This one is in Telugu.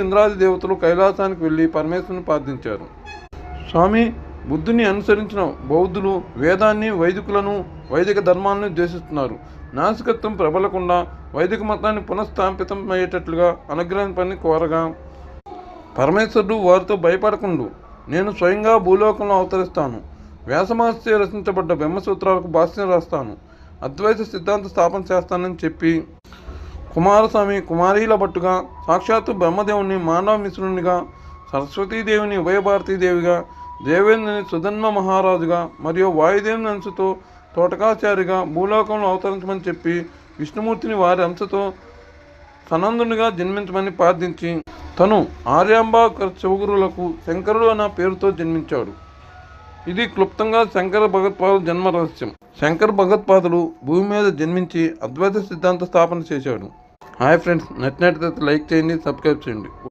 ఇంద్రాది దేవతలు కైలాసానికి వెళ్ళి పరమేశ్వరుని ప్రార్థించారు. స్వామి, బుద్ధుని అనుసరించిన బౌద్ధులు వేదాన్ని, వైదికులను, వైదిక ధర్మాలను ద్వేషిస్తున్నారు. నాస్తికత్వం ప్రబలకుండా వైదిక మతాన్ని పునఃస్థాపితం అయ్యేటట్లుగా అనుగ్రహింపని కోరగా, పరమేశ్వరుడు వారితో భయపడకుండు, నేను స్వయంగా భూలోకంలో అవతరిస్తాను, వ్యాసమహర్షి రచించబడ్డ బ్రహ్మసూత్రాలకు భాష్యం రాస్తాను, అద్వైత సిద్ధాంత స్థాపన చేస్తానని చెప్పి కుమారస్వామి కుమారీల భట్టుగా, సాక్షాత్తు బ్రహ్మదేవుని మానవ మిశ్రునిగా, సరస్వతీదేవిని ఉభయభారతీదేవిగా, దేవేంద్రుని సుధన్మ మహారాజుగా మరియు వాయుదేవుని అంశతో తోటకాచారిగా భూలోకంలో అవతరించమని చెప్పి విష్ణుమూర్తిని వారి అంశతో సనందునిగా జన్మించమని ప్రార్థించి తను ఆర్యాంబ శివగురులకు శంకరుడు అన్న పేరుతో జన్మించాడు. ఇది క్లుప్తంగా శంకర భగవత్పాదుల జన్మ రహస్యం. శంకర భగవత్పాదులు భూమి మీద జన్మించి అద్వైత సిద్ధాంత స్థాపన చేశాడు. హాయ్ ఫ్రెండ్స్, నచ్చినట్లయితే లైక్ చేయండి, సబ్స్క్రైబ్ చేయండి.